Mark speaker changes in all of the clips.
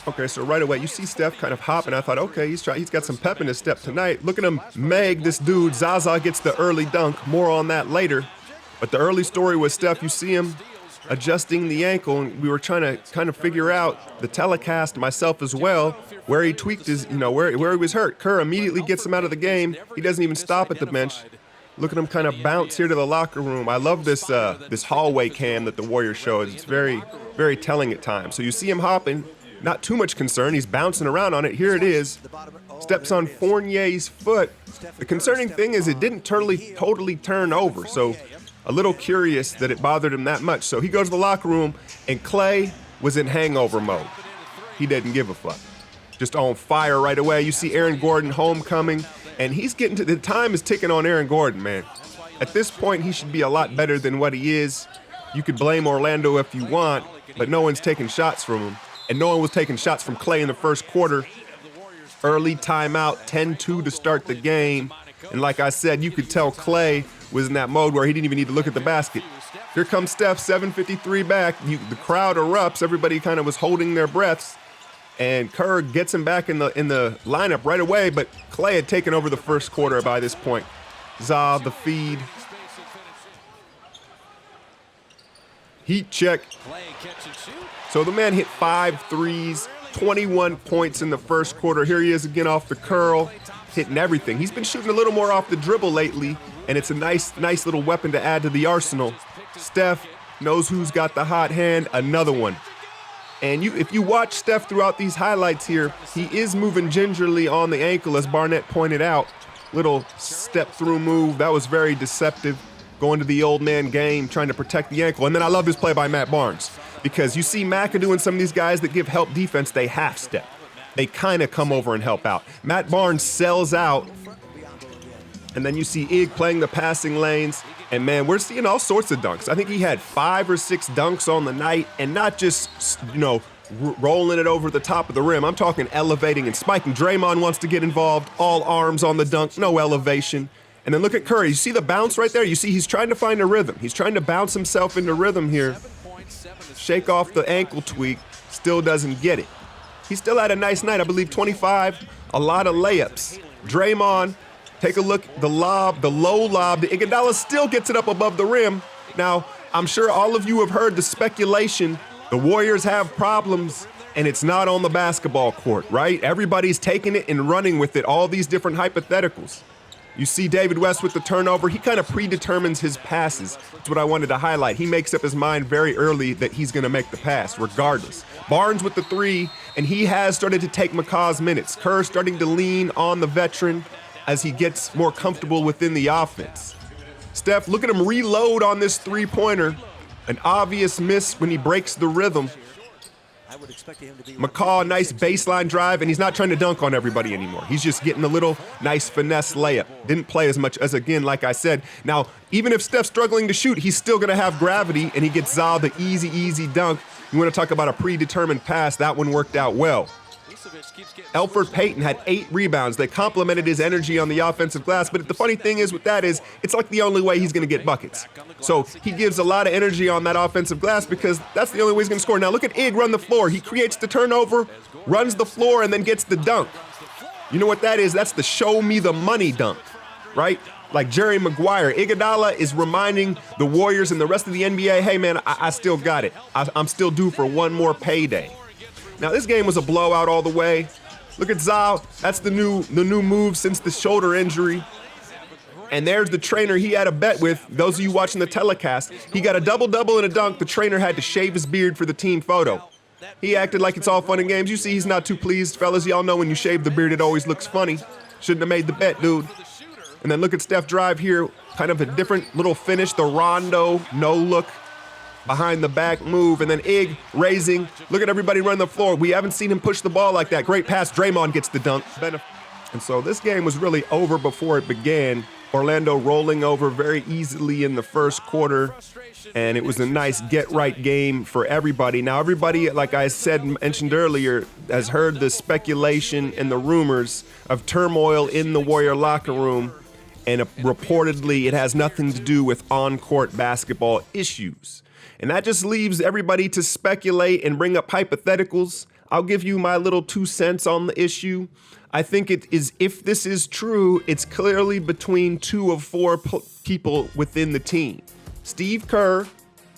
Speaker 1: Okay, so right away, you see Steph kind of hopping. I thought, okay, he's got some pep in his step tonight. Look at him, this dude. Zaza gets the early dunk. More on that later. But the early story was Steph, you see him adjusting the ankle, and we were trying to kind of figure out the telecast, myself as well, where he tweaked his, where he was hurt. Kerr immediately gets him out of the game. He doesn't even stop at the bench. Look at him kind of bounce here to the locker room. I love this this hallway cam that the Warriors showed. It's very, very telling at times. So you see him hopping, not too much concern. He's bouncing around on it. Here it is. Steps on Fournier's foot. The concerning thing is it didn't totally turn over. So a little curious that it bothered him that much. So he goes to the locker room, and Klay was in hangover mode. He didn't give a fuck. Just on fire right away. You see Aaron Gordon homecoming, and he's getting to the time is ticking on Aaron Gordon, man. At this point, he should be a lot better than what he is. You could blame Orlando if you want, but no one's taking shots from him. And no one was taking shots from Klay in the first quarter. Early timeout, 10-2 to start the game. And like I said, you could tell Klay was in that mode where he didn't even need to look at the basket. Here comes Steph, 7:53 back. The crowd erupts. Everybody kind of was holding their breaths. And Kerr gets him back in the lineup right away, but Klay had taken over the first quarter by this point. Za, the feed. Heat check. So the man hit 5 threes, 21 points in the first quarter. Here he is again off the curl, hitting everything. He's been shooting a little more off the dribble lately, and it's a nice little weapon to add to the arsenal. Steph knows who's got the hot hand, another one. And if you watch Steph throughout these highlights here, he is moving gingerly on the ankle, as Barnett pointed out. Little step-through move. That was very deceptive, going to the old man game, trying to protect the ankle. And then I love this play by Matt Barnes, because you see McAdoo and some of these guys that give help defense, they half-step. They kind of come over and help out. Matt Barnes sells out, and then you see Ig playing the passing lanes. And man, we're seeing all sorts of dunks. I think he had 5 or 6 dunks on the night, and not just, rolling it over the top of the rim. I'm talking elevating and spiking. Draymond wants to get involved. All arms on the dunk, no elevation. And then look at Curry. You see the bounce right there? You see he's trying to find a rhythm. He's trying to bounce himself into rhythm here. Shake off the ankle tweak. Still doesn't get it. He still had a nice night. I believe 25, a lot of layups. Draymond, take a look, the low lob. The Iguodala still gets it up above the rim. Now, I'm sure all of you have heard the speculation. The Warriors have problems, and it's not on the basketball court, right? Everybody's taking it and running with it, all these different hypotheticals. You see David West with the turnover. He kind of predetermines his passes. That's what I wanted to highlight. He makes up his mind very early that he's going to make the pass, regardless. Barnes with the 3, and he has started to take McCaw's minutes. Kerr starting to lean on the veteran as he gets more comfortable within the offense. Steph, look at him reload on this 3-pointer. An obvious miss when he breaks the rhythm. McCaw, nice baseline drive, and he's not trying to dunk on everybody anymore. He's just getting a little nice finesse layup. Didn't play as much as, again, like I said. Now, even if Steph's struggling to shoot, he's still going to have gravity, and he gets Zal the easy dunk. You want to talk about a predetermined pass. That one worked out well. Elfrid Payton had 8 rebounds. They complemented his energy on the offensive glass, but the funny thing is with that is it's like the only way he's going to get buckets. So he gives a lot of energy on that offensive glass because that's the only way he's going to score. Now look at Ig run the floor. He creates the turnover, runs the floor, and then gets the dunk. You know what that is? That's the show me the money dunk, right? Like Jerry Maguire. Iguodala is reminding the Warriors and the rest of the NBA, hey man, I still got it. I'm still due for one more payday. Now this game was a blowout all the way. Look at Zal. That's the new move since the shoulder injury. And there's the trainer he had a bet with. Those of you watching the telecast, he got a double-double and a dunk. The trainer had to shave his beard for the team photo. He acted like it's all fun and games. You see he's not too pleased. Fellas, y'all know when you shave the beard, it always looks funny. Shouldn't have made the bet, dude. And then look at Steph drive here. Kind of a different little finish. The Rondo no-look behind the back move, and then Ig raising. Look at everybody run the floor. We haven't seen him push the ball like that. Great pass. Draymond gets the dunk. And so this game was really over before it began. Orlando rolling over very easily in the first quarter, and it was a nice get-right game for everybody. Now, everybody, like I mentioned earlier, has heard the speculation and the rumors of turmoil in the Warrior locker room, and reportedly it has nothing to do with on-court basketball issues. And that just leaves everybody to speculate and bring up hypotheticals. I'll give you my little 2 cents on the issue. I think it is, if this is true, it's clearly between 2 of 4 people within the team. Steve Kerr,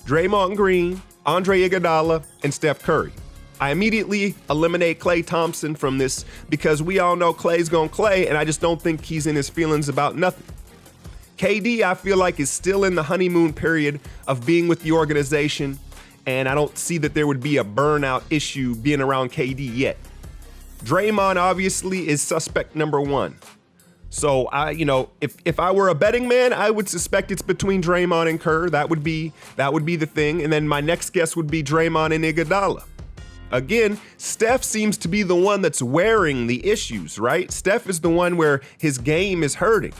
Speaker 1: Draymond Green, Andre Iguodala, and Steph Curry. I immediately eliminate Klay Thompson from this because we all know Klay's gonna Klay, and I just don't think he's in his feelings about nothing. KD, I feel like, is still in the honeymoon period of being with the organization, and I don't see that there would be a burnout issue being around KD yet. Draymond obviously is suspect number 1. So if I were a betting man, I would suspect it's between Draymond and Kerr. That would be the thing. And then my next guess would be Draymond and Iguodala. Again, Steph seems to be the one that's wearing the issues, right? Steph is the one where his game is hurting.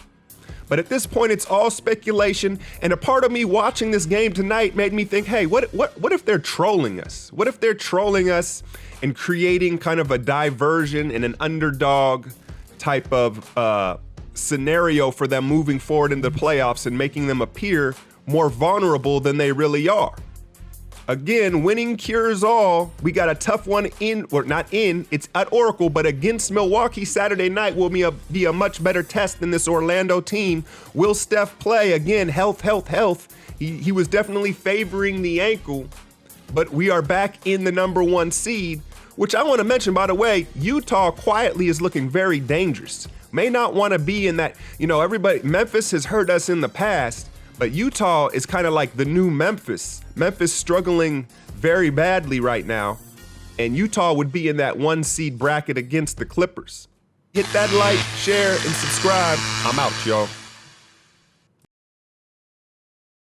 Speaker 1: But at this point, it's all speculation. And a part of me watching this game tonight made me think, hey, what if they're trolling us? What if they're trolling us and creating kind of a diversion and an underdog type of scenario for them moving forward in the playoffs and making them appear more vulnerable than they really are? Again, winning cures all. We got a tough one it's at Oracle, but against Milwaukee Saturday night will be a much better test than this Orlando team. Will Steph play? Again, health. He was definitely favoring the ankle, but we are back in the number 1 seed, which I want to mention, by the way, Utah quietly is looking very dangerous. May not want to be in that, Memphis has hurt us in the past, but Utah is kind of like the new Memphis. Memphis struggling very badly right now, and Utah would be in that 1 seed bracket against the Clippers. Hit that like, share, and subscribe. I'm out, y'all.